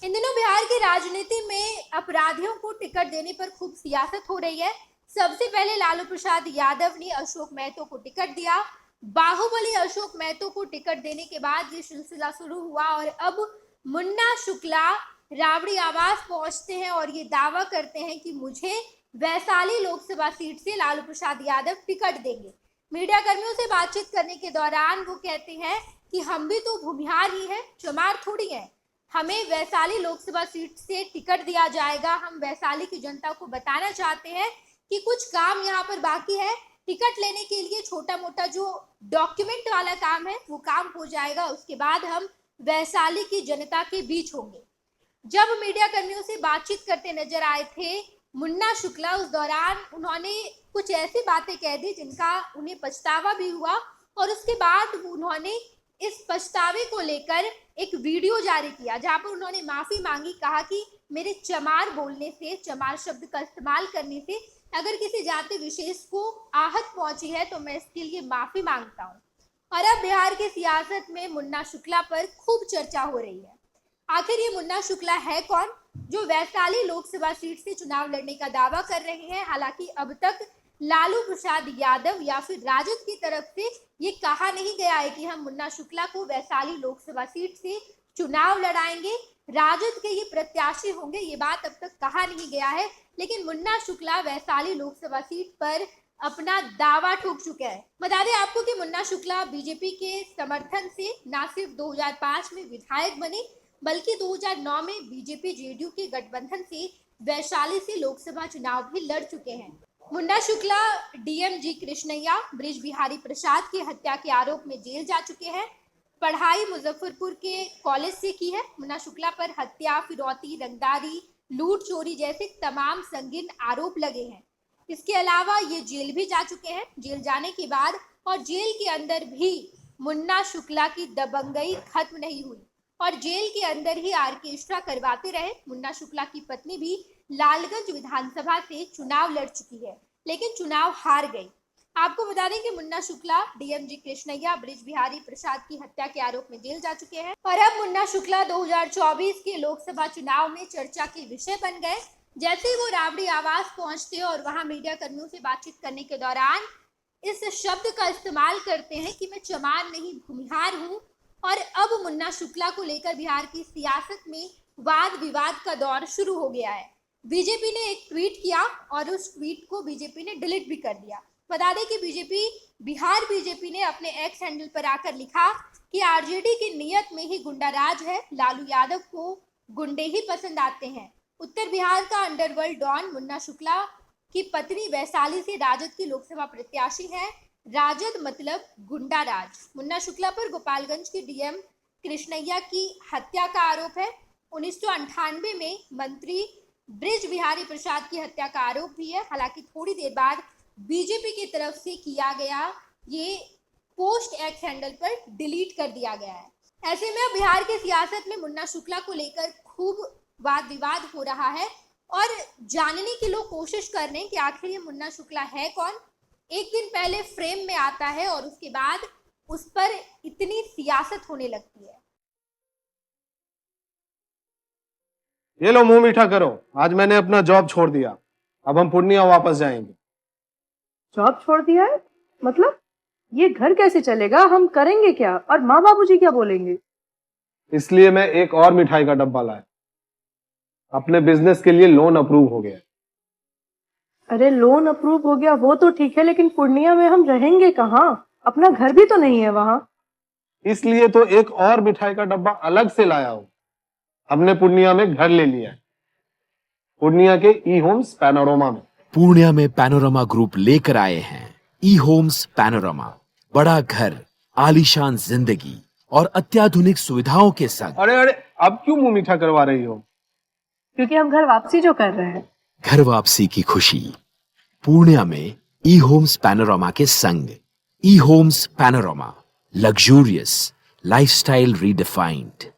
इन दिनों बिहार की राजनीति में अपराधियों को टिकट देने पर खूब सियासत हो रही है। सबसे पहले लालू प्रसाद यादव ने अशोक महतो को टिकट दिया। बाहुबली अशोक महतो को टिकट देने के बाद ये सिलसिला शुरू हुआ और अब मुन्ना शुक्ला राबड़ी आवास पहुंचते हैं और ये दावा करते हैं कि मुझे वैशाली लोकसभा सीट से लालू प्रसाद यादव टिकट देंगे। मीडिया कर्मियों से बातचीत करने के दौरान वो कहते हैं कि हम भी तो भूमिहार ही हैं, चमार थोड़ी हैं। हमें वैशाली लोकसभा सीट से टिकट दिया जाएगा। हम वैशाली की जनता को बताना चाहते हैं कि कुछ काम यहाँ पर बाकी है। टिकट लेने के लिए छोटा मोटा जो डॉक्यूमेंट वाला काम है वो काम हो जाएगा, उसके बाद हम वैशाली की जनता के बीच होंगे। जब मीडिया कर्मियों से बातचीत करते नजर आए थे मुन्ना शुक्ला, उस दौरान उन्होंने कुछ ऐसी बातें कह दी जिनका उन्हें पछतावा भी हुआ और उसके बाद उन्होंने इस पछतावे को लेकर एक वीडियो जारी किया जहां पर उन्होंने माफी मांगी। कहा कि मेरे चमार बोलने से, चमार शब्द का इस्तेमाल करने से अगर किसी जाति विशेष को आहत पहुंची है तो मैं इसके लिए माफी मांगता हूं। और अब बिहार की सियासत में मुन्ना शुक्ला पर खूब चर्चा हो रही है। आखिर ये मुन्ना शुक्ला है कौन जो वैशाली लोकसभा सीट से चुनाव लड़ने का दावा कर रहे हैं? हालांकि अब तक लालू प्रसाद यादव या फिर राजद की तरफ से ये कहा नहीं गया है कि हम मुन्ना शुक्ला को वैशाली लोकसभा सीट से चुनाव लड़ाएंगे, राजद के ये प्रत्याशी होंगे, ये बात अब तक कहा नहीं गया है। लेकिन मुन्ना शुक्ला वैशाली लोकसभा सीट पर अपना दावा ठोक चुके हैं। बता दें आपको कि मुन्ना शुक्ला बीजेपी के समर्थन से न सिर्फ 2005 में विधायक बने बल्कि 2009 में बीजेपी जेडीयू के गठबंधन से वैशाली से लोकसभा चुनाव भी लड़ चुके हैं। मुन्ना शुक्ला डीएम जी कृष्णैया, बृज बिहारी प्रसाद की हत्या के आरोप में जेल जा चुके हैं। पढ़ाई मुजफ्फरपुर के कॉलेज से की है। मुन्ना शुक्ला पर हत्या, फिरौती, रंगदारी, लूट, चोरी जैसे तमाम संगीन आरोप लगे हैं। इसके अलावा ये जेल भी जा चुके हैं। जेल जाने के बाद और जेल के अंदर भी मुन्ना शुक्ला की दबंगई खत्म नहीं हुई और जेल के अंदर ही ऑर्केस्ट्रा करवाते रहे। मुन्ना शुक्ला की पत्नी भी लालगंज विधानसभा से चुनाव लड़ चुकी है लेकिन चुनाव हार गई। आपको बता दें कि मुन्ना शुक्ला डीएम जी कृष्णैया, बृज बिहारी प्रसाद की हत्या के आरोप में जेल जा चुके हैं और अब मुन्ना शुक्ला 2024 के लोकसभा चुनाव में चर्चा के विषय बन गए। जैसे ही वो राबड़ी आवास पहुंचते और वहां मीडिया कर्मियों से बातचीत करने के दौरान इस शब्द का इस्तेमाल करते हैं कि मैं चमार नहीं भूमिहार हूँ। और अब मुन्ना शुक्ला को लेकर बिहार की सियासत में वाद विवाद का दौर शुरू हो गया है। बीजेपी ने एक ट्वीट किया और उस ट्वीट को बीजेपी ने डिलीट भी कर दिया। बता दें कि बिहार बीजेपी ने अपने एक्स हैंडल पर आकर लिखा कि आरजेडी की नीयत में ही गुंडा राज है, लालू यादव को गुंडे ही पसंद आते हैं। उत्तर बिहार का अंडरवर्ल्ड डॉन मुन्ना शुक्ला की पत्नी वैशाली से राजद की लोकसभा प्रत्याशी है। राजद मतलब गुंडा राज। मुन्ना शुक्ला पर गोपालगंज की डीएम कृष्णैया की हत्या का आरोप है। 1998 में मंत्री बृज बिहारी प्रसाद की हत्या का आरोप भी है। हालांकि थोड़ी देर बाद बीजेपी की तरफ से किया गया ये पोस्ट एक्स हैंडल पर डिलीट कर दिया गया है। ऐसे में अब बिहार की सियासत में मुन्ना शुक्ला को लेकर खूब वाद विवाद हो रहा है और जानने की लोग कोशिश कर रहे हैं कि आखिर ये मुन्ना शुक्ला है कौन। एक दिन पहले फ्रेम में आता है और उसके बाद उस पर इतनी सियासत होने लगती है। ये लो मुंह मीठा करो, आज मैंने अपना जॉब छोड़ दिया। अब हम पूर्णिया वापस जाएंगे। जॉब छोड़ दिया है? मतलब ये घर कैसे चलेगा? हम करेंगे क्या और माँ बाबूजी क्या बोलेंगे? इसलिए मैं एक और मिठाई का डब्बा लाया। अपने बिजनेस के लिए लोन अप्रूव हो गया। अरे लोन अप्रूव हो गया वो तो ठीक है, लेकिन पूर्णिया में हम रहेंगे कहाँ? अपना घर भी तो नहीं है वहाँ। इसलिए तो एक और मिठाई का डब्बा अलग से लाया हूँ। हमने पूर्णिया में घर ले लिया है, पूर्णिया के ई होम्स पैनोरमा में। पूर्णिया में पैनोरमा ग्रुप लेकर आए हैं ई होम्स पैनोरमा। बड़ा घर, आलीशान जिंदगी और अत्याधुनिक सुविधाओं के संग। अरे अब क्यों मुंह मीठा करवा रही हो? क्योंकि हम घर वापसी जो कर रहे हैं। घर वापसी की खुशी पूर्णिया में ई होम्स पैनोरमा के संग। E homes panorama, luxurious lifestyle redefined.